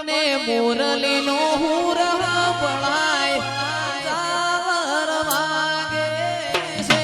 મને મોરલી નો હુરવા પડાય ચાવર વાગે છે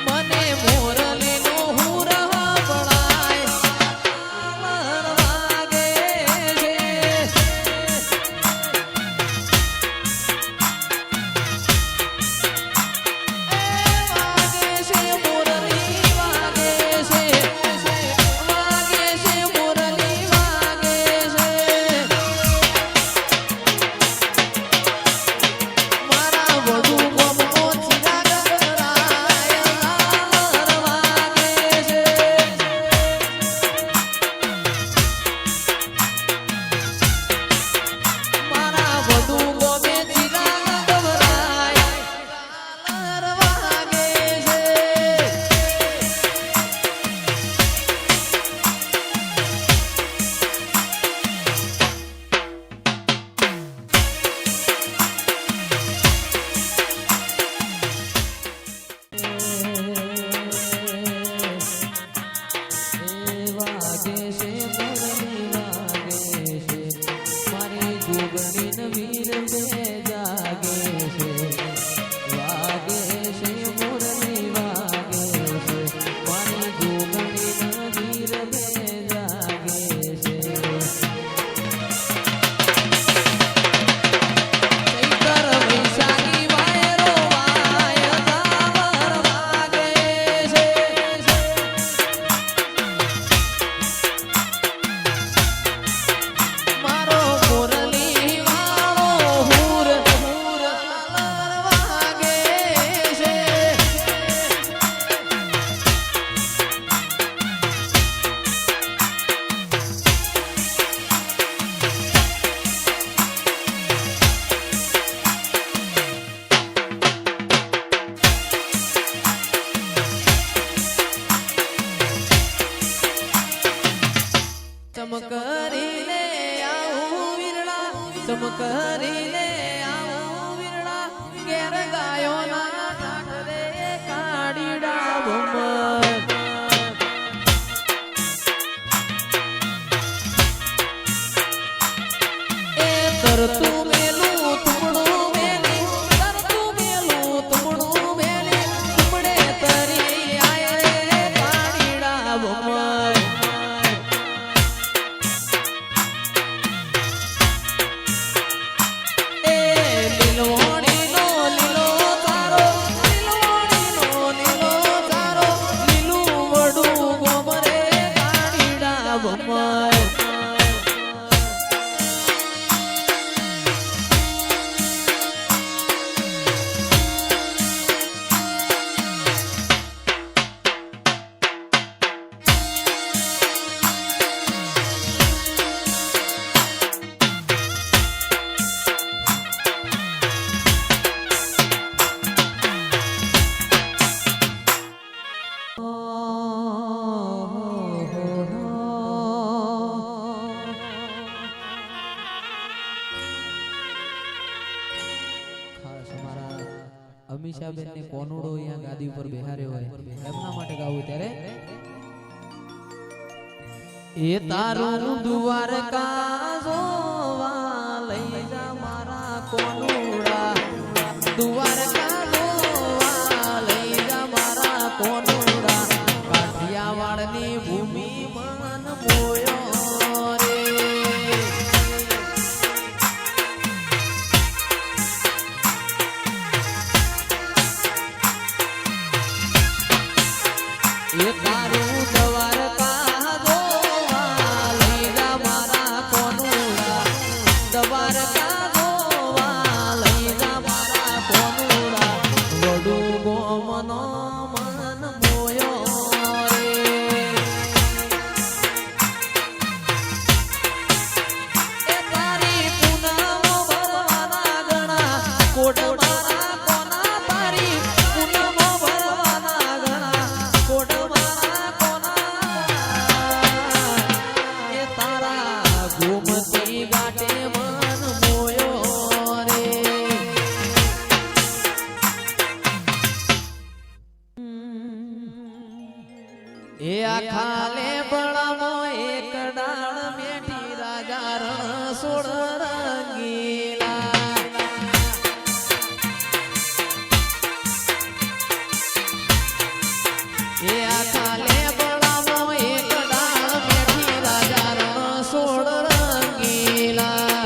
મને મોરલી નો હુરવા પડાય ચાવર વાગે છે ચમકરીને આવું વીરડા ઘેર ગાયો ના ઠાઠરે કાડીડા ભમર એ તરતું મેલું તુમડું મેલી તરતું મેલું તુમડું મેલી તુમડે તરી આય રે કાડીડા ભમર અમીષાબેન ને કોનુડો અહીંયા ગાદી ઉપર બેહાર્યો હોય એમના માટે ગાવું ત્યારે એ તારું દ્વારકા જોવા લઈ જા મારા કોનુડા દ્વારકા જોવા લઈ જા મારા કોનુડા કાઠિયાવાડની ભૂમિ મન મોયો સોળ રંગીલા એ આખા લેબડાનો એક ડાળ બેઠી રાજા રણ સોળ રંગીલા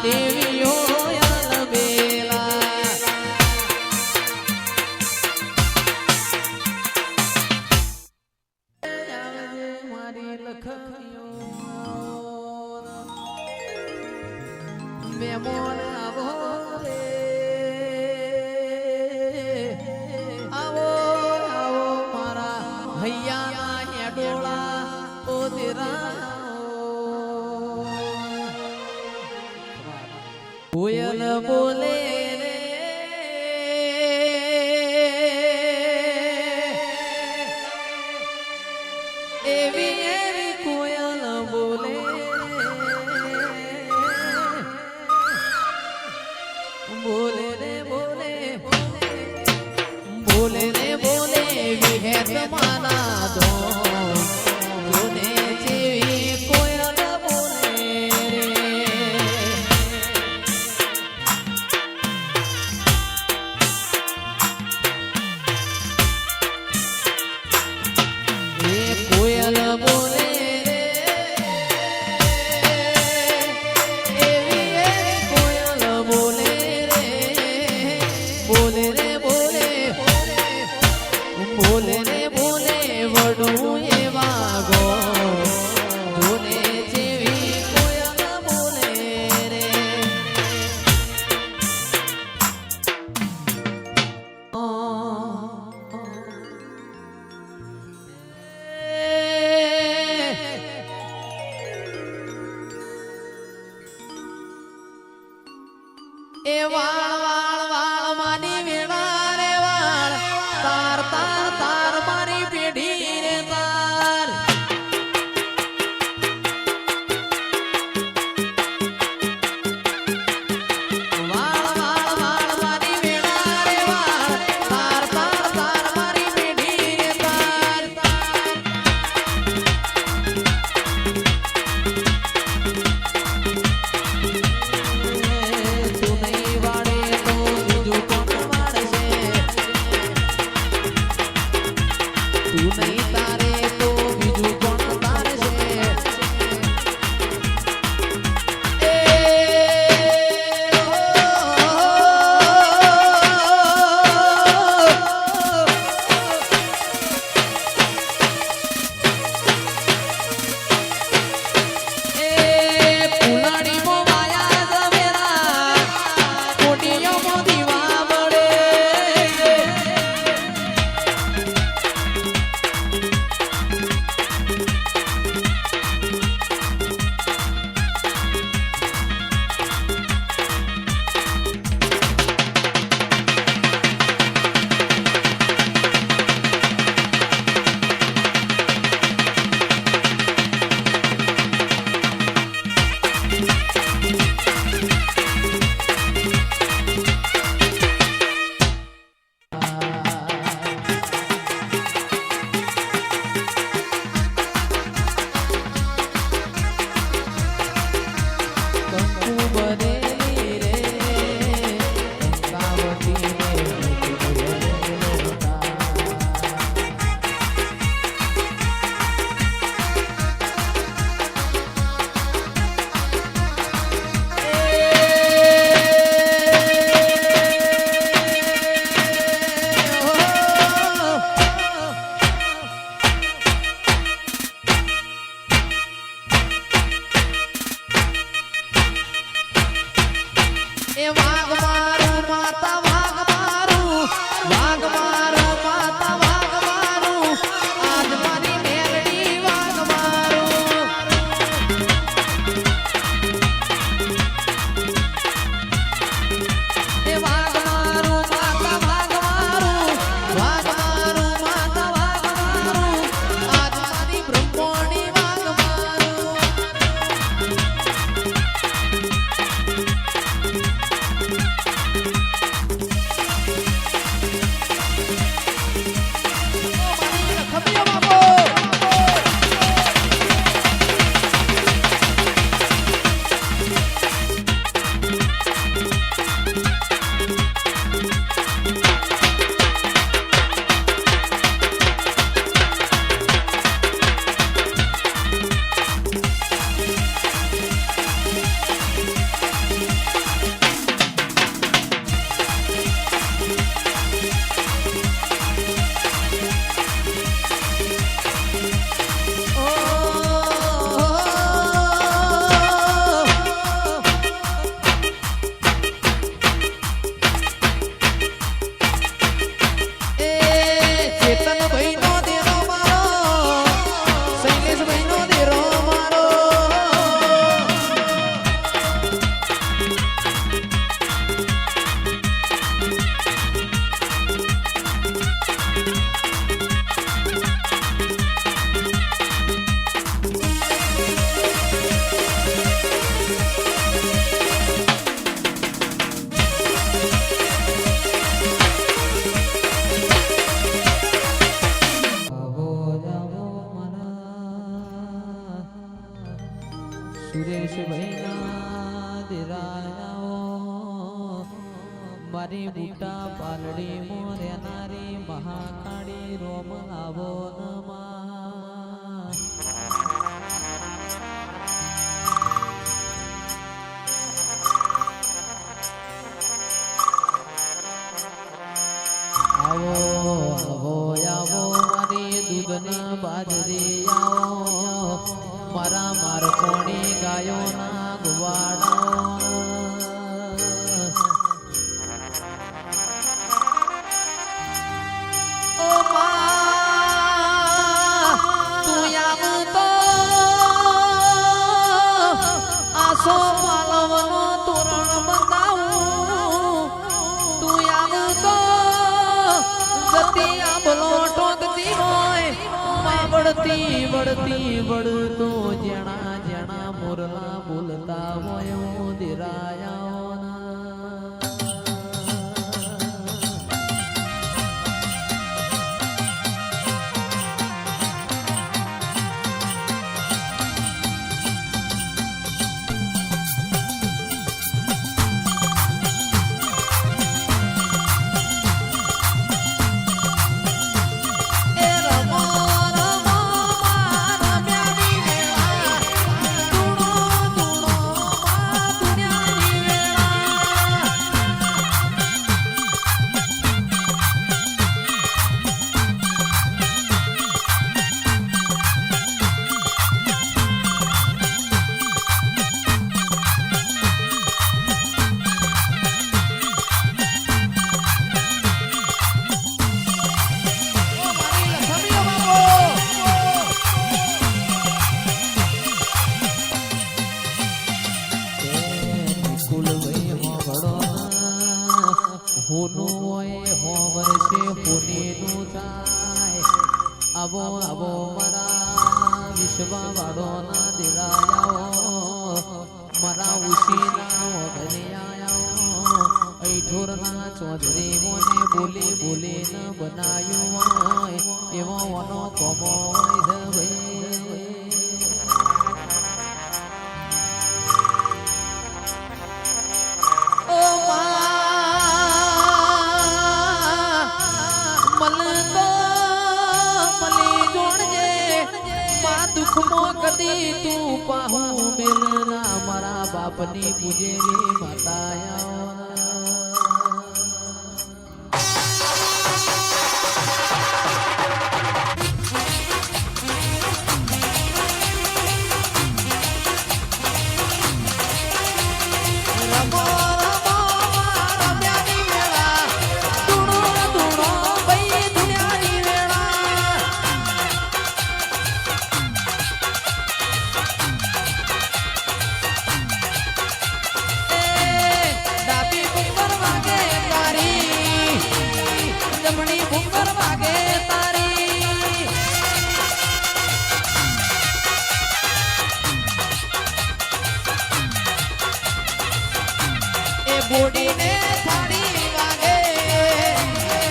દેવીઓ યાલબેલા મારી લખણીઓ મેમોન આવો રે આવો આવો મારા હૈયા હેડોળા ઓ તેરા કોયલ બોલે રે એવી એવી કોયલ બોલે બોલે રે બોલે બોલે રે બોલે વિહેત માના દો જોને જેવી કોયલ બોલે કોયલ બોલે રે એવી એવી કોયલ બોલે રે બોલે રે બોલે બોલે રે બોલે વડું એવા ગો જોને જેવી કોયલ બોલે રે એ વાળ વાળ વાળ માની વેળા રે વાળ તાર તાર તાર મારી પેઢી રે તાર વાળ વાળ વાળ માની વેળા રે વાળ તાર તાર તાર મારી પેઢી રે તાર તું નહીં તારે તો બીજું કોણ તારશે ફૂલડી મો માયા જવેરા કોટીઓ મો દીવા બળે ધીરાયાઓ મારી બુટા પાલડી મોરેનારી મહાકાળી રોમ આવો નમા આવો આવો આવો મારી દૂધના બાજરી આવો મારા મારકોણી ગાયોના ગુવાડા ઓ મા તું આમ તો આસો પાલવનો તોરણ બંધાવું તું આમ તો જતી આંબલો ટોકતી હોય વળતી વળતી વળતો જેણા જેણા મોરલા બોલતા હોય દિરાયા હોનું હોય હો વર્ષે હોનીનું થાય આવો આવો મારા વિશ્વા વાળો ના દિલાયાઓ મારા ઉશીના વગરિયાઓ ઐઠોરના ચૌધરી મોને બોલી બોલી ન બનાયું હોય એવો વનો કોમો હોય ભાઈ ઓ કદી તું પાહું મેલના મારા બાપની પૂજેરી માતાયા બોડીને થાળી વાગે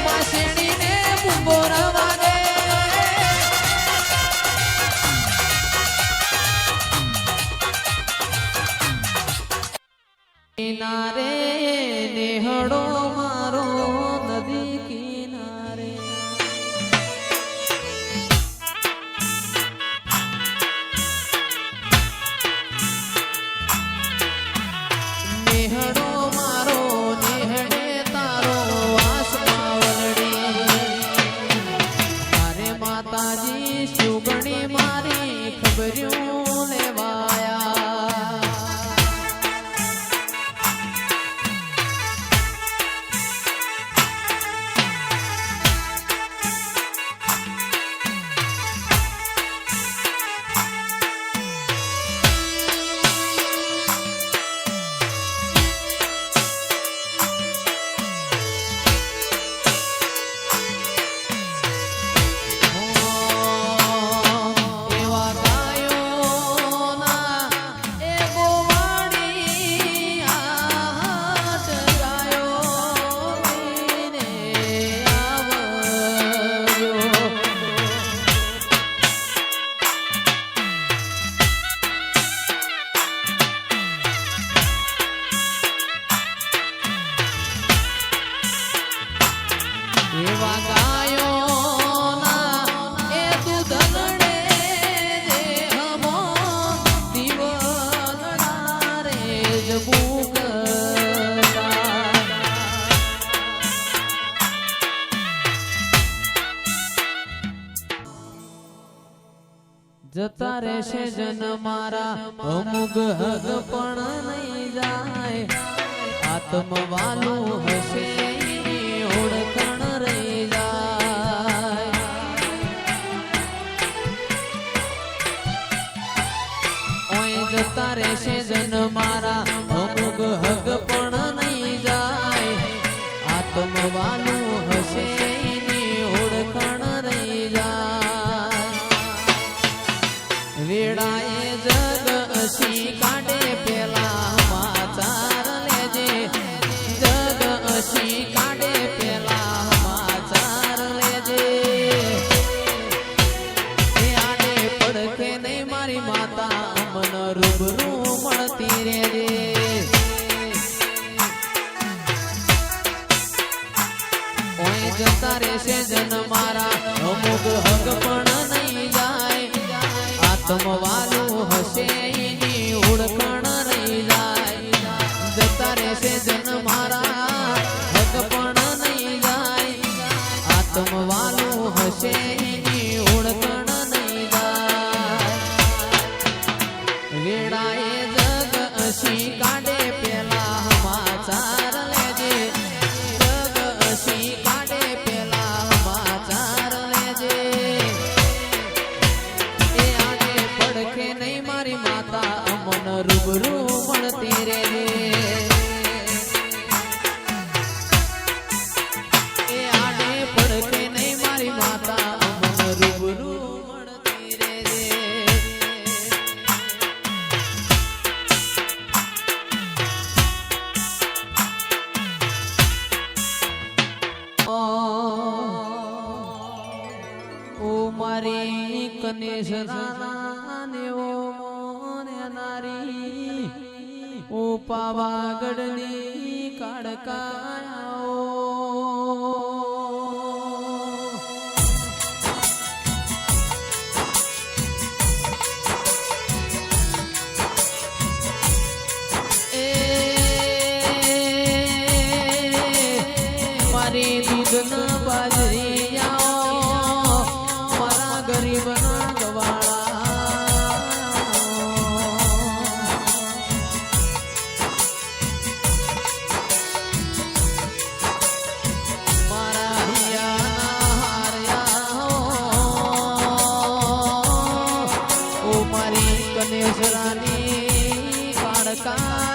માસણીને બુંગોરા વાગે કિનારે નેહડો મારો નદી કિનારે નેહડો જતા રહેશે જન મારા અમુક હગ પણ નહીં જાય આત્મવાલું હશે ઓળખણ રહી જાય ઓય જતા રહેશે જન મારા અમુક હગ પણ નહીં જાય આત્મવાલું હશે ઓળખણ રહી જાય વેળાએ જગ અસી કાઢે પેલા માચાર લેજે જગ અસી કાઢે પેલા માચાર લેજે એ આડે પડખે નહીં મારી માતા મન રૂબરૂ મળતી રેજે ઓય જતા રહેશે જન મારા અમુક હગ પણ નહીં જાય આત્મવાલું હશે એની ઓળખણ રહી જાય જતા રહેશે જન મારા હગ પણ નહીં જાય આત્મવાલું હશે એની ઓળખણ નહીં જાય વેળાએ જગ અસી કાઢે પેલા માચાર લેજે જગ અસી કાઢે પેલા માચાર લેજે એ આડે પડખે નહીં મારી માતા અમન રૂબરૂ મળતી રેજે એ આડે પડખે નહીં મારી માતા અમન રૂબરૂ મળતી રેજે ઓ મારી કનેશના ને ઓ મોને નારી ઓ પાવાગઢની કાળકાયાઓ એ મારી દૂધના બાજરી આવો મારા ગરીબના ગવાળા મારા હિયાના હાર્યા ઓ મારી કનેસરાની કાળકાયાઓ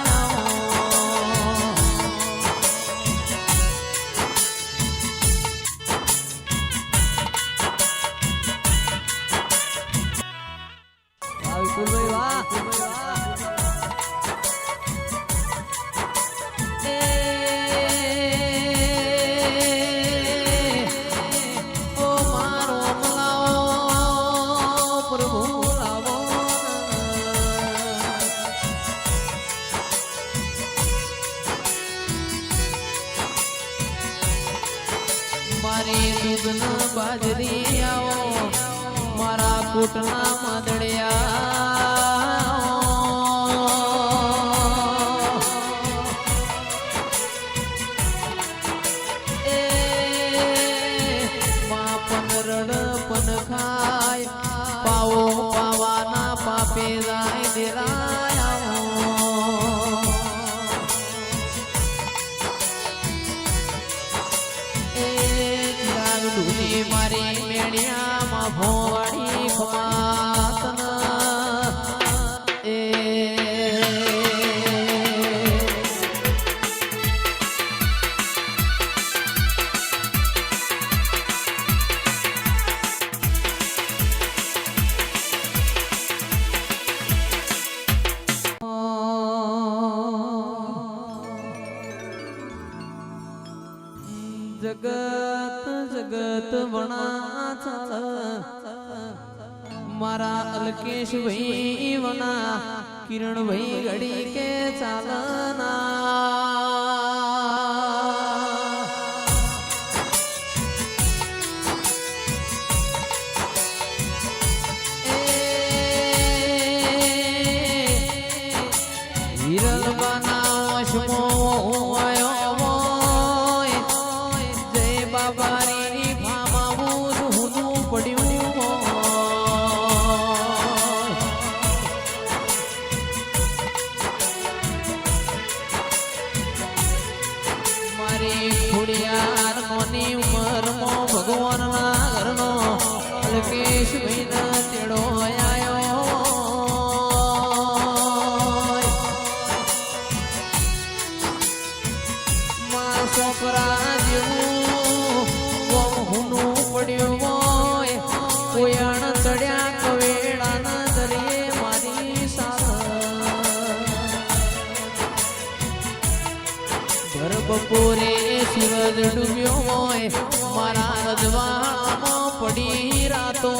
મારી દૂધના બાજરી આવો મારા કૂટના મદડિયા એ મા પનરડ પન ખાય પાવો પાવાના પાપે જાય દેરાયા મારી મેળિયામાં ભોવાડી ખમાતના એ જગત જગત વણા ચાલ મારા અલ્કેશ ભાઈ વના કિરણ ભાઈ ઘડી કે ચાલના વિરલ બના વશમો બાબારી ફામાવું પડ્યું છોકરા જેવું હુનું પડ્યું હોય કોયણ ચડ્યા કવેડાના દરિયે મારી ઘર બપોરે સૂરજ ડૂબ્યો હોય મારા રજવાડામાં પડી રાતો